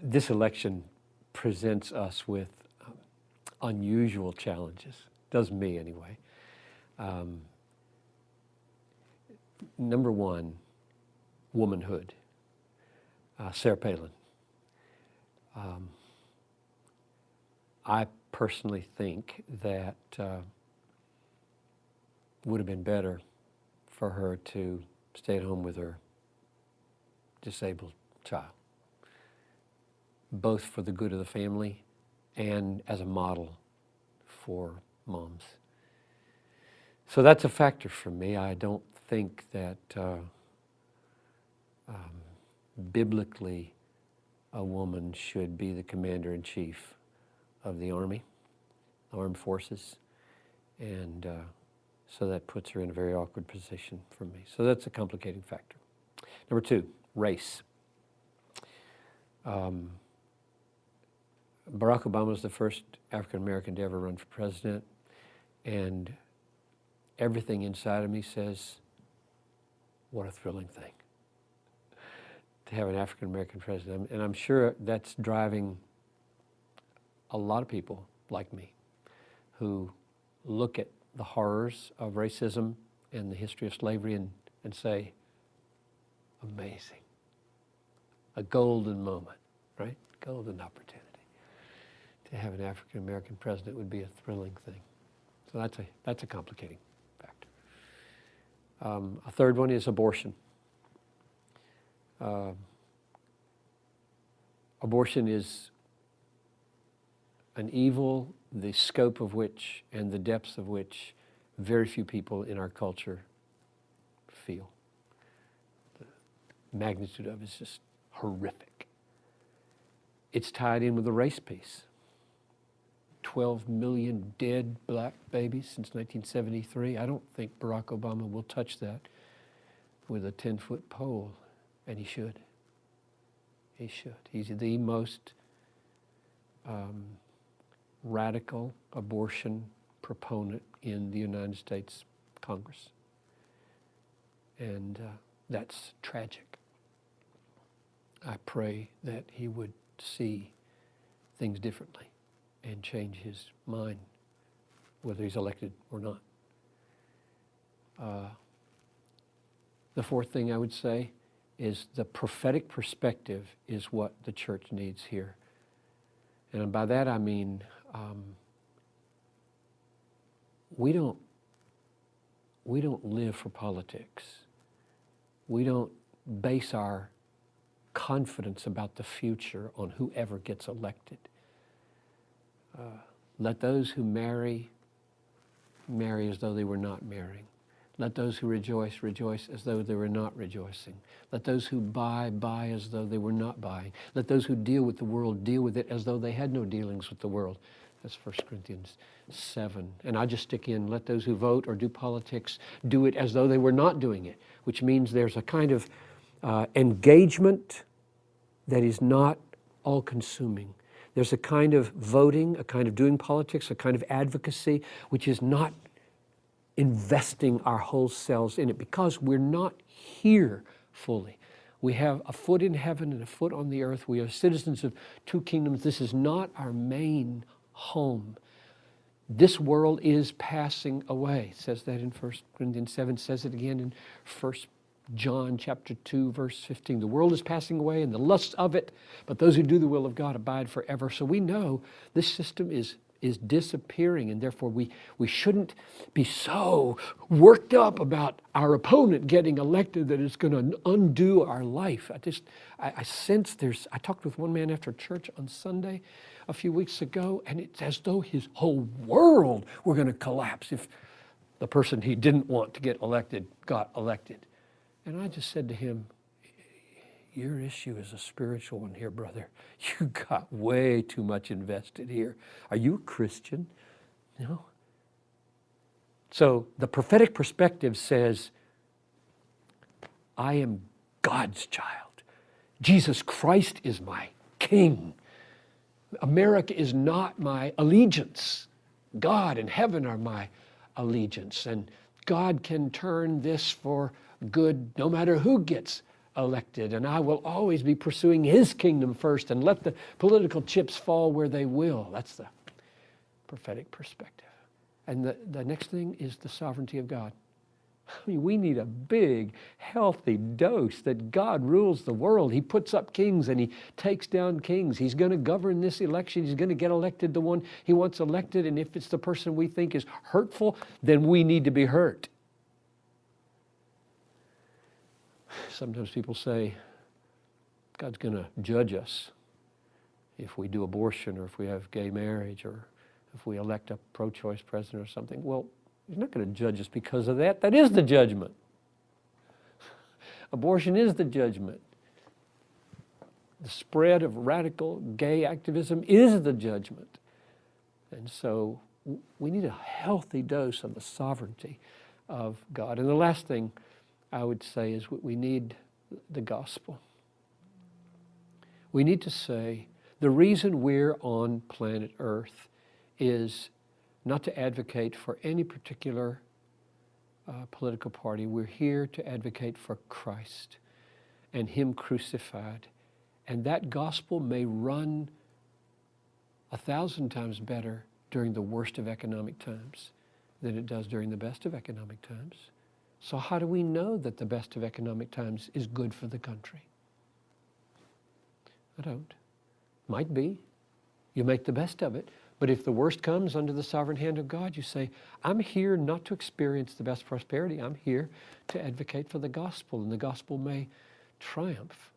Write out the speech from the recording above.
this election presents us with unusual challenges. Does me anyway. Number one, womanhood. Sarah Palin. I personally think that would have been better for her to stay at home with her disabled child, both for the good of the family and as a model for moms. So that's a factor for me. I don't think that biblically a woman should be the commander-in-chief of the army, armed forces, and so that puts her in a very awkward position for me. So that's a complicating factor. Number two, race. Barack Obama was the first African American to ever run for president, and everything inside of me says, what a thrilling thing to have an African American president. And I'm sure that's driving a lot of people like me who look at the horrors of racism and the history of slavery and say, amazing. A golden moment, right? Golden opportunity. To have an African American president would be a thrilling thing. So that's a complicating factor. A third one is abortion. Abortion is an evil, the scope of which and the depths of which very few people in our culture feel. The magnitude of it is just horrific. It's tied in with the race piece. 12 million dead black babies since 1973. I don't think Barack Obama will touch that with a 10-foot pole, and he should. He should. He's the most radical abortion proponent in the United States Congress. And that's tragic. I pray that he would see things differently and change his mind, whether he's elected or not. The fourth thing I would say is the prophetic perspective is what the church needs here. And by that I mean we don't live for politics. We don't base our confidence about the future on whoever gets elected. Let those who marry as though they were not marrying. Let those who rejoice, rejoice as though they were not rejoicing. Let those who buy, buy as though they were not buying. Let those who deal with the world deal with it as though they had no dealings with the world. That's 1 Corinthians 7. And I just stick in, let those who vote or do politics do it as though they were not doing it, which means there's a kind of engagement that is not all-consuming. There's a kind of voting, a kind of doing politics, a kind of advocacy, which is not investing our whole selves in it because we're not here fully. We have a foot in heaven and a foot on the earth. We are citizens of two kingdoms. This is not our main home. This world is passing away. It says that in 1 Corinthians 7, says it again in 1 John chapter 2, verse 15. The world is passing away and the lusts of it, but those who do the will of God abide forever. So we know this system is disappearing, and therefore we shouldn't be so worked up about our opponent getting elected that it's going to undo our life. I sense I talked with one man after church on Sunday a few weeks ago, and it's as though his whole world were going to collapse if the person he didn't want to get elected got elected. And I just said to him, your issue is a spiritual one here, brother. You got way too much invested here. Are you a Christian? No. So the prophetic perspective says, I am God's child. Jesus Christ is my king. America is not my allegiance. God and heaven are my allegiance. And God can turn this for good no matter who gets elected, and I will always be pursuing His kingdom first, and let the political chips fall where they will. That's the prophetic perspective. And the next thing is the sovereignty of God. I mean, we need a big, healthy dose that God rules the world. He puts up kings and He takes down kings. He's going to govern this election. He's going to get elected the one He wants elected. And if it's the person we think is hurtful, then we need to be hurt. Sometimes people say, God's going to judge us if we do abortion, or if we have gay marriage, or if we elect a pro-choice president or something. Well, He's not going to judge us because of that. That is the judgment. Abortion is the judgment. The spread of radical gay activism is the judgment. And so we need a healthy dose of the sovereignty of God. And the last thing I would say is we need the gospel. We need to say the reason we're on planet Earth is not to advocate for any particular political party. We're here to advocate for Christ and Him crucified. And that gospel may run 1,000 times better during the worst of economic times than it does during the best of economic times. So how do we know that the best of economic times is good for the country? I don't. Might be. You make the best of it. But if the worst comes under the sovereign hand of God, you say, I'm here not to experience the best prosperity. I'm here to advocate for the gospel, and the gospel may triumph.